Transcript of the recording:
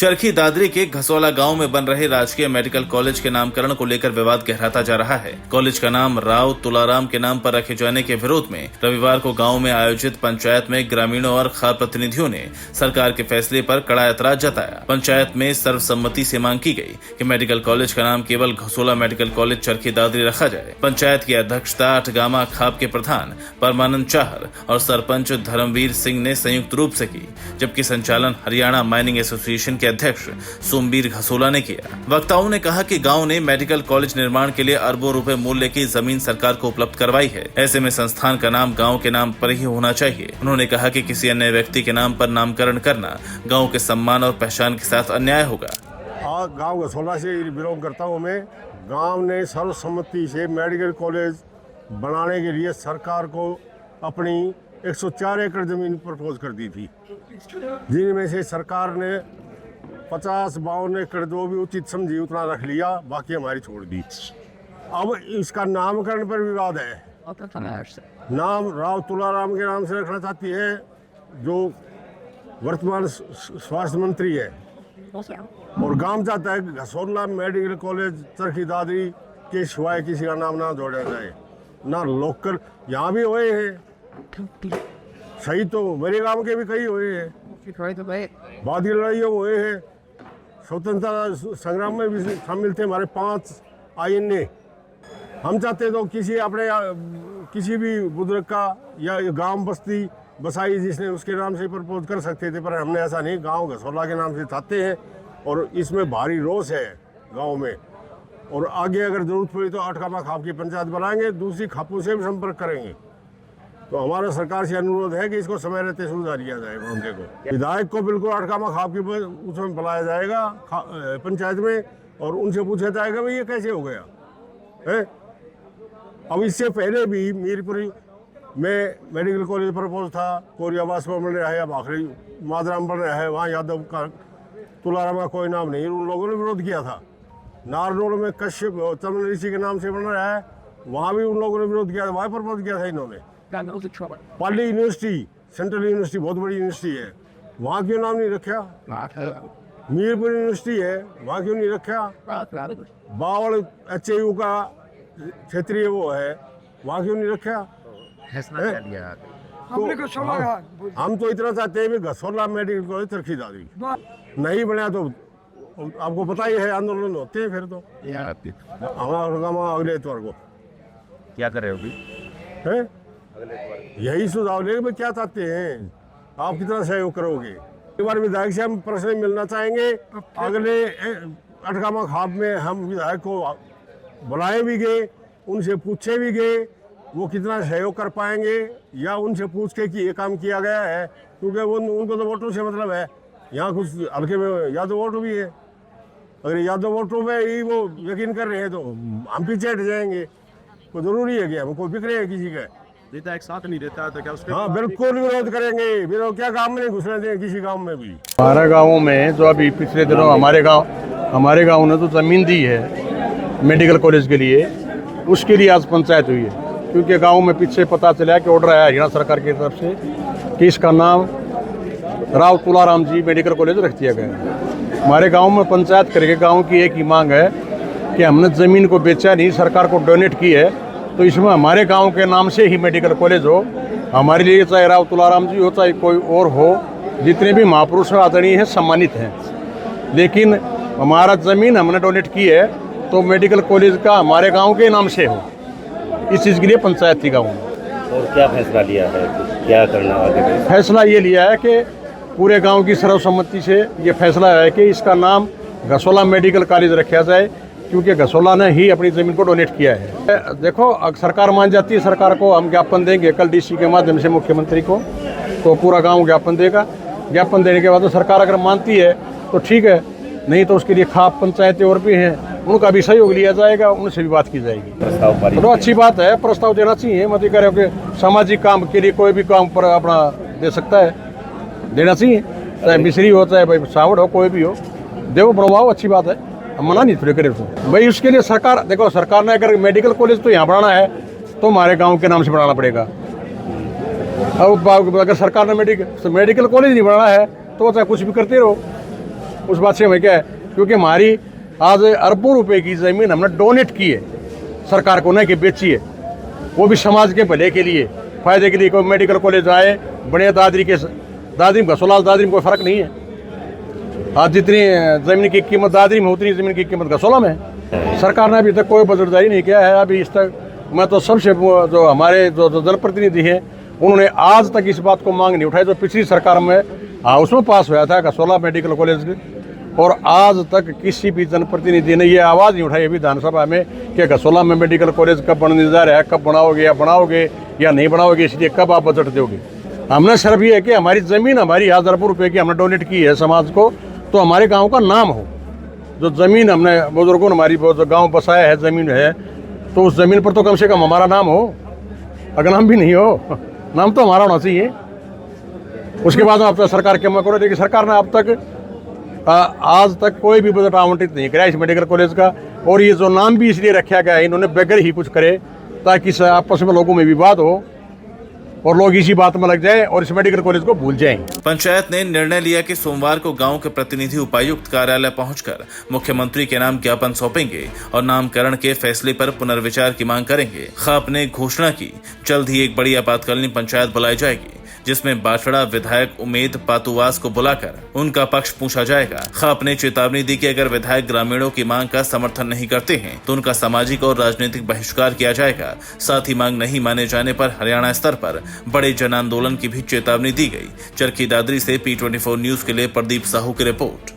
चरखी दादरी के घसोला गांव में बन रहे राजकीय मेडिकल कॉलेज के नामकरण को लेकर विवाद गहराता जा रहा है। कॉलेज का नाम राव तुलाराम के नाम पर रखे जाने के विरोध में रविवार को गांव में आयोजित पंचायत में ग्रामीणों और खाद्य प्रतिनिधियों ने सरकार के फैसले पर कड़ा ऐतराज जताया। पंचायत में सर्वसम्मति से मांग की गई कि मेडिकल कॉलेज का नाम केवल घसोला मेडिकल कॉलेज चरखी दादरी रखा जाए। पंचायत की अध्यक्षता अठगामा खाप के प्रधान परमानंद चाहर और सरपंच धर्मवीर सिंह ने संयुक्त रूप से की, जबकि संचालन हरियाणा माइनिंग एसोसिएशन के अध्यक्ष सोमवीर घसोला ने किया। वक्ताओं ने कहा कि गांव ने मेडिकल कॉलेज निर्माण के लिए अरबों रुपए मूल्य की जमीन सरकार को उपलब्ध करवाई है। ऐसे में संस्थान का नाम गांव के नाम पर ही होना चाहिए। उन्होंने कहा कि किसी अन्य व्यक्ति के नाम पर नामकरण करना गांव के सम्मान और पहचान के साथ अन्याय होगा। गांव घसोला से बिलोंग करता हूँ मैं। गांव ने सर्वसम्मति से मेडिकल कॉलेज बनाने के लिए सरकार को अपनी 104 एकड़ जमीन प्रपोज कर दी थी, जिनमें से सरकार ने 50-52 एकड़ जो भी उचित समझी उतना रख लिया, बाकी हमारी छोड़ दी। अब इसका नामकरण पर विवाद है। नाम राव तुलाराम के नाम से रखना चाहती है जो वर्तमान स्वास्थ्य मंत्री है, और गांव चाहता है घसोला मेडिकल कॉलेज चरखी दादरी के सिवाय किसी का नाम ना जोड़ा जाए, ना लोकल। यहाँ भी हुए हैं सही, तो मेरे गांव के भी कई हुए हैं, बाद की लड़ाइयों हुए हैं, स्वतंत्रता संग्राम में भी शामिल थे हमारे 5 आईएनए। हम चाहते तो किसी अपने किसी भी बुजुर्ग का या गांव बस्ती बसाई जिसने उसके नाम से प्रपोज कर सकते थे, पर हमने ऐसा नहीं, गांव घसोला के नाम से चाहते हैं और इसमें भारी रोष है गांव में। और आगे अगर जरूरत पड़ी तो अठगामा खाप की पंचायत बनाएंगे, दूसरी खापों से भी संपर्क करेंगे। तो हमारा सरकार से अनुरोध है कि इसको समय रहते सुलझा लिया जाए। मामले को विधायक को बिल्कुल अठगामा खाप की उसमें बुलाया जाएगा पंचायत में, और उनसे पूछा जाएगा भाई ये कैसे हो गया है। अब इससे पहले भी मीरपुरी में मेडिकल कॉलेज प्रपोज था, कोरियावास में बन रहा है, अब आखिरी मादराम बन रहा है, वहाँ यादव का तुलाराम का कोई नाम नहीं, उन लोगों ने विरोध किया था। नारनौल में कश्यप तमिल ऋषि के नाम से बन रहा है, वहाँ भी उन लोगों ने विरोध किया था, वहाँ प्रपोज किया था इन्होंने। पाली यूनिवर्सिटी, सेंट्रल यूनिवर्सिटी बहुत बड़ी यूनिवर्सिटी है, वहाँ क्यों नाम नहीं रखा। मीरपुर यूनिवर्सिटी है, वहाँ क्यों नहीं रखा। बावल एचयू का क्षेत्रीय वो है, वहाँ क्यों नहीं रखा। तो हम तो इतना चाहते हैं कि घसोला मेडिकल कॉलेज चरखी दादरी नहीं बना तो आपको पता ही है आंदोलन होते हैं। फिर तो हमारा अगले इतवार को क्या कर रहे हो अभी है, यही सुझाव लेंगे भाई क्या चाहते हैं, आप कितना सहयोग करोगे। एक बार विधायक से हम पर्सनली मिलना चाहेंगे। अगले अठगामा खाप में हम विधायक को बुलाए भी गए, उनसे पूछे भी गए वो कितना सहयोग कर पाएंगे, या उनसे पूछ के कि ये काम किया गया है, क्योंकि वो उनको तो वोटों से मतलब है। यहाँ कुछ हल्के में यादव वोटो भी है, अगर यादव वोटों में ही वो यकीन कर रहे हैं तो हम पीछे हट जाएंगे। तो जरूरी है कि हम कोई बिक रहे हैं किसी का देता एक साथ नहीं देता तो क्या उसके। हाँ बिल्कुल विरोध करेंगे, विरोध क्या गांव में नहीं घुसने देंगे किसी गांव में भी। हमारे गाँव में जो अभी पिछले दिनों हमारे गाँव ने तो ज़मीन दी है मेडिकल कॉलेज के लिए, उसके लिए आज पंचायत हुई है, क्योंकि गांव में पीछे पता चला कि ऑर्डर आया हरियाणा सरकार की तरफ से कि इसका नाम राव तुलाराम जी मेडिकल कॉलेज रख दिया गया है। हमारे गांव में पंचायत करके गांव की एक ही मांग है कि हमने ज़मीन को बेचा नहीं, सरकार को डोनेट की है, तो इसमें हमारे गांव के नाम से ही मेडिकल कॉलेज हो। हमारे लिए चाहे राव तुलाराम जी हो चाहे कोई और हो, जितने भी महापुरुष आदरणीय हैं सम्मानित हैं, लेकिन हमारा ज़मीन हमने डोनेट की है तो मेडिकल कॉलेज का हमारे गांव के नाम से हो, इस चीज़ के लिए पंचायत थी गाँव में। और क्या फैसला लिया है, क्या करना आगे? फैसला ये लिया है कि पूरे गांव की सर्वसम्मति से ये फैसला है कि इसका नाम घसोला मेडिकल कॉलेज रखा जाए, क्योंकि घसोला ने ही अपनी ज़मीन को डोनेट किया है। देखो अगर सरकार मान जाती है, सरकार को हम ज्ञापन देंगे कल डीसी के माध्यम से मुख्यमंत्री को, तो पूरा गांव ज्ञापन देगा। ज्ञापन देने के बाद तो सरकार अगर मानती है तो ठीक है, नहीं तो उसके लिए खाप पंचायतें और भी हैं, उनका भी सहयोग लिया जाएगा, उनसे भी बात की जाएगी। प्रस्ताव तो अच्छी बात है, प्रस्ताव देना चाहिए। मत करें कि सामाजिक काम के लिए कोई भी काम पर अपना दे सकता है, देना चाहिए, चाहे मिस्त्री हो चाहे भाई सावड़ हो, कोई भी हो, देवो प्रभाव, अच्छी बात है, मना नहीं थोड़े करे तो भाई। उसके लिए सरकार, देखो सरकार ने अगर मेडिकल कॉलेज तो यहाँ बढ़ाना है तो हमारे गाँव के नाम से बढ़ाना पड़ेगा। अब अगर सरकार ने मेडिकल कॉलेज नहीं बढ़ाना है तो चाहे कुछ भी करते रहो, उस बात से हमें क्या है, क्योंकि हमारी आज अरबों रुपए की ज़मीन हमने डोनेट की है सरकार को, नहीं कि बेची है, वो भी समाज के भले के लिए, फायदे के लिए। कोई मेडिकल कॉलेज आए, बड़े दादरी में घसोलाल दादरी में कोई फ़र्क नहीं है। आज जितनी ज़मीन की कीमत दादरी में उतनी ज़मीन की कीमत घसोला में है। सरकार ने अभी तक कोई बजट जारी नहीं किया है। अभी इस तक मैं तो सबसे जो हमारे जो जनप्रतिनिधि हैं उन्होंने आज तक इस बात को मांग नहीं उठाई जो पिछली सरकार में हाउस में पास हुआ था कसोला मेडिकल कॉलेज, और आज तक किसी भी जनप्रतिनिधि ने ये आवाज़ नहीं उठाई विधानसभा में कि कसोला में मेडिकल कॉलेज कब बनने जा रहा है, कब बनाओगे या नहीं बनाओगे, इसलिए कब आप बजट दोगे। हमने सिर्फ ये है कि हमारी ज़मीन हमारी अरबों रुपये की हमने डोनेट की है समाज को, तो हमारे गांव का नाम हो। जो ज़मीन हमने बुजुर्गों ने हमारी जो गांव बसाया है ज़मीन है, तो उस ज़मीन पर तो कम से कम हमारा नाम हो। अगर नाम भी नहीं हो, नाम तो हमारा होना चाहिए। उसके बाद अब तक सरकार के मैं करो, देखिए सरकार ने अब तक आज तक कोई भी बजट आवंटित नहीं कराया इस मेडिकल कॉलेज का। और ये जो नाम भी इसलिए रखा गया है, इन्होंने बगैर ही कुछ करे ताकि आपस में लोगों में विवाद हो और लोग इसी बात में लग जाए और इस मेडिकल कॉलेज को भूल जाएं। पंचायत ने निर्णय लिया कि सोमवार को गांव के प्रतिनिधि उपायुक्त कार्यालय पहुंचकर मुख्यमंत्री के नाम ज्ञापन सौंपेंगे और नामकरण के फैसले पर पुनर्विचार की मांग करेंगे। खाप ने घोषणा की जल्द ही एक बड़ी आपातकालीन पंचायत बुलाई जाएगी जिसमें बाछड़ा विधायक उमेद पातुवास को बुलाकर उनका पक्ष पूछा जाएगा। खाप ने चेतावनी दी कि अगर विधायक ग्रामीणों की मांग का समर्थन नहीं करते हैं तो उनका सामाजिक और राजनीतिक बहिष्कार किया जाएगा। साथ ही मांग नहीं माने जाने पर हरियाणा स्तर पर बड़े जन आंदोलन की भी चेतावनी दी गई। चरखी दादरी से P24 न्यूज के लिए प्रदीप साहू की रिपोर्ट।